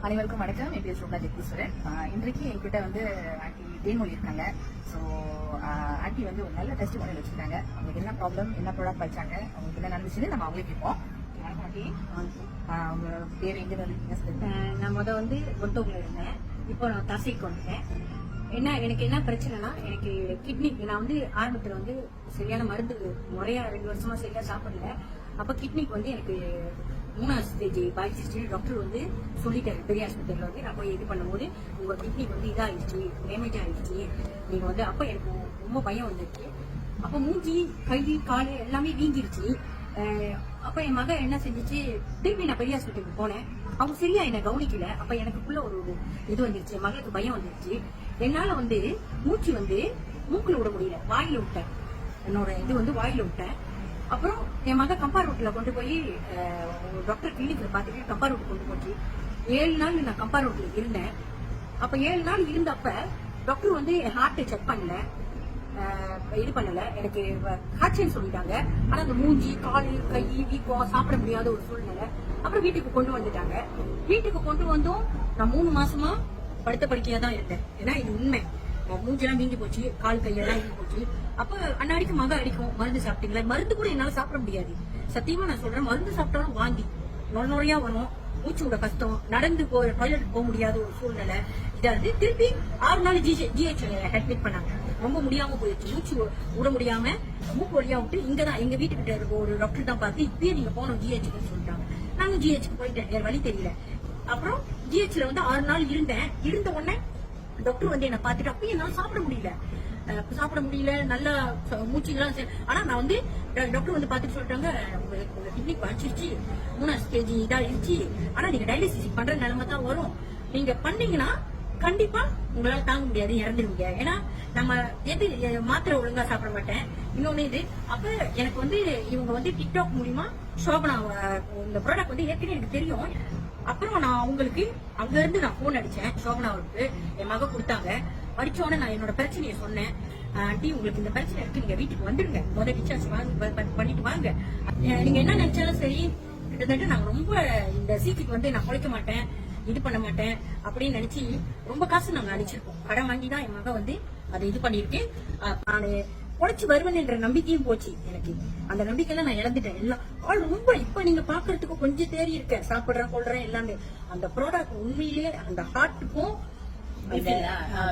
அனைவருக்கும் வணக்கம். என் பேர் சோபா ஜெகதீஸ்வரன். இன்றைக்கு என்கிட்ட வந்து ஆண்டி தேன்மொழி இருக்காங்க. ஸோ ஆண்டி வந்து ஒரு நல்ல டெஸ்ட் பண்ணி வச்சிருக்காங்க. அவங்களுக்கு என்ன ப்ராப்ளம், என்ன ப்ராடக்ட் படிச்சாங்க, அவங்களுக்கு என்ன நடந்துச்சுன்னு நம்ம அவங்களே கேட்போம். ஆண்டி, அவங்க பேர் எங்கே இருக்கீங்க சொல்லுங்க. நான் வந்து ஒட்டோவில் இருந்தேன். இப்போ நான் தசைக்கு வந்துட்டேன். எனக்கு என்ன பிரச்சனைனா, எனக்கு கிட்னி, நான் வந்து ஆரம்பத்தில் வந்து சரியான மருந்து முறையா 2 வருஷமா சரியா சாப்பிடல. அப்ப கிட்னிக்கு வந்து எனக்கு 3ஆவது ஸ்டேஜ் பாதிச்சிருச்சு. டாக்டர் வந்து சொல்லிட்டாரு, பெரிய ஆஸ்பத்திரியில வந்து நான் போய் இது பண்ணும்போது உங்க கிட்னி வந்து இதாகிடுச்சு, டேமேஜ் ஆயிடுச்சு. நீங்க வந்து அப்ப எனக்கு ரொம்ப பயம் வந்துருச்சு. அப்ப மூஞ்சி, கை, கால் எல்லாமே வீங்கிருச்சு. அப்ப என் மக என்ன செஞ்சிச்சு, திருப்பி நான் பெரிய ஆஸ்பத்திரிக்கு போனேன். அவங்க சரியா என்ன கவனிக்கல. அப்ப எனக்குள்ள ஒரு இது வந்துருச்சு, மகளுக்கு பயம் வந்துருச்சு. என்னால வந்து மூச்சு வந்து மூக்குல விட முடியல, வாயில விட்டேன். என்னோட இது வந்து வாயில விட்டேன். அப்புறம் என் மக கம்பார் ரோட்ல கொண்டு போய் டாக்டர் கிளினிக்ல பாத்துட்டு கம்பார் ரோட் கொண்டு போச்சு. 7 நாள் நான் கம்பார் ரோட்ல இருந்தேன். அப்ப 7 நாள் இருந்தப்ப டாக்டர் வந்து ஹார்ட்டை செக் பண்ணல, இது பண்ணல. எனக்கு காய்ச்சல் சொல்லிட்டாங்க. ஆனா அந்த மூஞ்சி, கால், கை வீக்கம், சாப்பிட முடியாத ஒரு சூழ்நிலை. அப்புறம் வீட்டுக்கு கொண்டு வந்துட்டாங்க. வீட்டுக்கு கொண்டு வந்தும் நான் 3 மாசமா படுத்த படுக்கையா தான் இருந்தேன். ஏன்னா இது உண்மை. மூஞ்செல்லாம் வீங்கி போச்சு, கால் கையெல்லாம் வீங்கி போச்சு. அப்ப அண்ணாடிக்கு மக அடிக்கும், மருந்து சாப்பிட்டீங்களா? மருந்து கூட என்னால சாப்பிட முடியாது. சத்தியமா நான் சொல்றேன், மருந்து சாப்பிட்டாலும் வாங்கி நுழையா வரும், மூச்சு விட கஷ்டம், நடந்து டாய்லெட் போக முடியாத ஒரு சூழ்நிலை. இதாவது திருப்பி 6 நாள் ஜிஹெச் அட்மிட் பண்ணாங்க. ரொம்ப முடியாம போயிடுச்சு, மூச்சு விட முடியாம மூக்கு வழியா விட்டு இங்கதான் எங்க வீட்டுக்கிட்ட இருக்க ஒரு டாக்டர் தான் பார்த்து இப்பயே நீங்க போனோம் ஜிஹெச்சுன்னு சொல்லிட்டாங்க. நாங்க ஜிஹெச்சுக்கு போயிட்டேன், வேற வழி தெரியல. அப்புறம் ஜிஹெச்ல வந்து 6 நாள் இருந்தேன். இருந்த உடனே டாக்டர் வந்து என்ன பாத்துட்டு அப்பயும் என்னால சாப்பிட முடியல, நல்லா மூச்சுலாம். ஆனா நான் வந்து டாக்டர் வந்து பாத்துட்டு சொல்லிட்டாங்க, உங்க கிட்னி பாய்ச்சிருச்சு, 3ஆவது ஸ்டேஜ் இதாயிருச்சு. ஆனா நீங்க டயாலிசிஸ் பண்ற நிலைமை தான் வரும். நீங்க பண்ணீங்கன்னா கண்டிப்பா உங்களால தாங்க முடியாது, இறந்துருவீங்க. ஏன்னா நம்ம மாத்திரை ஒழுங்கா சாப்பிட மாட்டேன். இன்னொன்னு இது. அப்ப எனக்கு வந்து இவங்க வந்து டிக்டாக் மூலியமா சோபனா இந்த ப்ராடக்ட் வந்து ஏற்கனவே எனக்கு தெரியும். அப்புறம் நான் அவங்களுக்கு அங்க இருந்து நான் போன் அடிச்சேன். சோபனாவுக்கு என் மக கொடுத்தாங்க. அடிச்சோடனே நான் என்னோட பிரச்சனையை சொன்னேன். ஆண்டி, உங்களுக்கு இந்த பிரச்சனை இருக்கு, நீங்க வீட்டுக்கு வந்துடுங்க, முதல் டிஸ்சார்ஜ் பண்ணிட்டு வாங்க. நீங்க என்ன நினைச்சாலும் சரி, கிட்டத்தட்ட நாங்க ரொம்ப இந்த சீட்டுக்கு வந்து நான் குறைக்க மாட்டேன், இது பண்ண மாட்டேன் அப்படின்னு நினைச்சு ரொம்ப காசு நாங்க அடிச்சிருக்கோம். கடன் வாங்கி தான் என் மக வந்து அதை இது பண்ணிருக்கேன். நான் உழைச்சு வருவேன் என்ற நம்பிக்கையும் போச்சு எனக்கு. அந்த நம்பிக்கையில நான் இழந்துட்டேன் எல்லாம். ரொம்ப இப்ப நீங்க பாக்குறதுக்கு கொஞ்சம் தேறி இருக்கேன், சாப்பிடுறேன், கொள்றேன் எல்லாமே. அந்த ப்ராடக்ட் உண்மையிலேயே அந்த ஹார்ட்டுக்கும்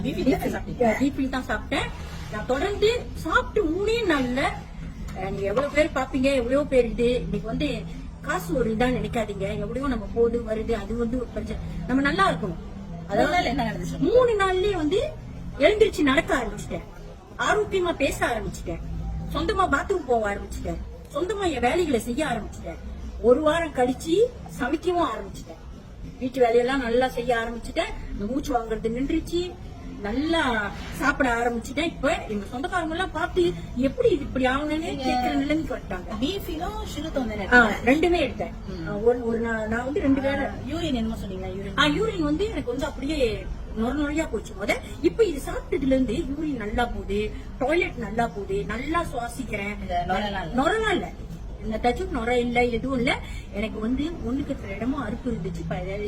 பிபி தான் சாப்பிட்டேன். நான் தொடர்ந்து சாப்பிட்டு 3 நாள்ல நீங்க எவ்வளவு பேர் பாப்பீங்க, எவ்வளவு பேர் இது இன்னைக்கு வந்து காசு ஒரு இதா நினைக்காதீங்க. எவ்வளவோ நம்ம போது வருது, அது வந்து ஒரு பிரச்சனை. நம்ம நல்லா இருக்கணும். அதனால என்ன நடந்துச்சு, 3 நாள்லயே வந்து எழுந்திருச்சு நடக்க ஆரம்பிச்சிட்டேன், ஆரோக்கியமா பேச ஆரம்பிச்சிட்டேன், சொந்தமா பாத்ரூம் போக ஆரம்பிச்சிட்டேன், சொந்தமா என் வேலைகளை செய்ய ஆரம்பிச்சிட்டேன். 1 வாரம் கழிச்சு சமைக்கவும் ஆரம்பிச்சிட்டேன். வீட்டு வேலையெல்லாம் நல்லா செய்ய ஆரம்பிச்சுட்டேன். மூச்சு வாங்குறது நின்றுச்சு, நல்லா சாப்பிட ஆரம்பிச்சுட்டேன். இப்ப எங்க சொந்தக்காரங்க எல்லாம் பார்த்து எப்படி இது இப்படி ஆகணும்னு கேட்கிற நிலைமைக்கு வந்துட்டாங்க. பீஃபிலும் ஷிருத்தம் 2மே எடுத்தேன். ஒரு நான் வந்து 2 வேளை யூரின் என்னமோ சொன்னீங்க. யூரின் வந்து எனக்கு வந்து அப்படியே நுரையா போச்சு. இப்ப இது சாப்பிட்டதுல இருந்து யூரின் நல்லா போகுது, டாய்லெட் நல்லா போகுது, நல்லா சுவாசிக்கிறேன். நுரலாம் இல்ல, இந்த தச்சு நுரை இல்ல, எதுவும் இல்ல. எனக்கு வந்து ஒண்ணுக்கு இடமும் அறுப்பு இருந்துச்சு.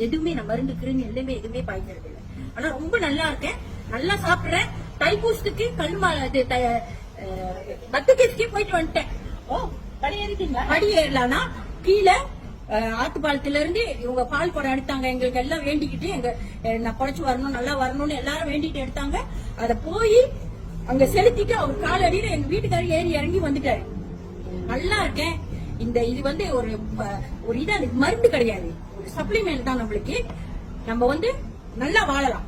எதுவுமே நான் மருந்து கிருமி எல்லாமே எதுவுமே பாய்க்கிறது இல்லை. ஆனா ரொம்ப நல்லா இருக்கேன், நல்லா சாப்பிடுறேன். தைப்பூசத்துக்கு பத்துக்கேஸ்க்கே போயிட்டு வந்துட்டேன். படி ஏறிட்டீங்களா? படி ஏறலாம்னா கீழே ஆத்துப்பாலத்துல இருந்து இவங்க பால் குடம் எடுத்தாங்க. எங்களுக்கு எல்லாம் வேண்டிக்கிட்டு நான் குறைச்சு வரணும், நல்லா வரணும்னு எல்லாரும் வேண்டிட்டு எடுத்தாங்க. அத போய் அங்க செலுத்திட்டு அவர் கால் அடியில எங்க வீட்டுக்காரர் ஏறி இறங்கி வந்துட்டாரு. நல்லா இருக்கேன். இது வந்து ஒரு இதா மருந்து கிடையாது, ஒரு சப்ளிமெண்ட் தான். நம்மளுக்கு நம்ம வந்து நல்லா வாழலாம்,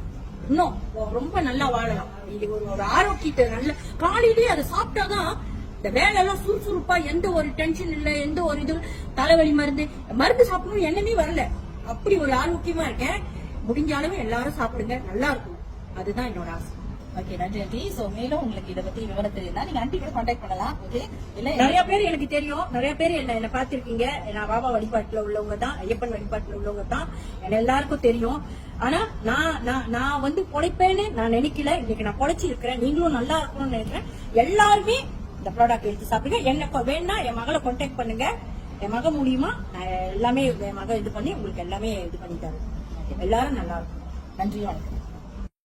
இன்னும் ரொம்ப நல்லா வாழலாம். இது ஒரு ஆரோக்கியத்தை நல்ல காலையிலேயே அதை சாப்பிட்டாதான் இந்த வேலை எல்லாம் சுறுசுறுப்பா, எந்த ஒரு டென்ஷன் இல்ல, எந்த ஒரு இது தலைவலி மருந்து சாப்பிடணும் எண்ணமே வரல. அப்படி ஒரு ஆரோக்கியமா இருக்கேன். முடிஞ்ச அளவு எல்லாரும் சாப்பிடுங்க, நல்லா இருக்கும். அதுதான் என்னோட ஆசை. ஓகே, நன்றி ஆண்டி. சோ மேலும் உங்களுக்கு இதை பத்தி விவரம் தெரியுதா, நீங்க ஆண்டி கூட கான்டாக்ட் பண்ணலாம். ஓகே, இல்ல நிறைய பேர் எனக்கு தெரியும், நிறைய பேர் என்ன பாத்திருக்கீங்க. நான் பாபா வழிபாட்டுல உள்ளவங்க தான், ஐயப்பன் வழிபாட்டுல உள்ளவங்க தான், எல்லாருக்கும் தெரியும். ஆனா நான் வந்து பொழைப்பேன்னு நான் நினைக்கல. இன்னைக்கு நான் பொழைச்சி இருக்கிறேன். நீங்களும் நல்லா இருக்கணும்னு நினைக்கிறேன். எல்லாருமே இந்த ப்ராடக்ட் எடுத்து சாப்பிடுங்க. என்ன வேணா என் மகளை கான்டாக்ட் பண்ணுங்க. என் மக மூலியமா நான் எல்லாமே என் மக இது பண்ணி உங்களுக்கு எல்லாமே இது பண்ணி தரேன். எல்லாரும் நல்லா இருக்கும். நன்றி, வணக்கம்.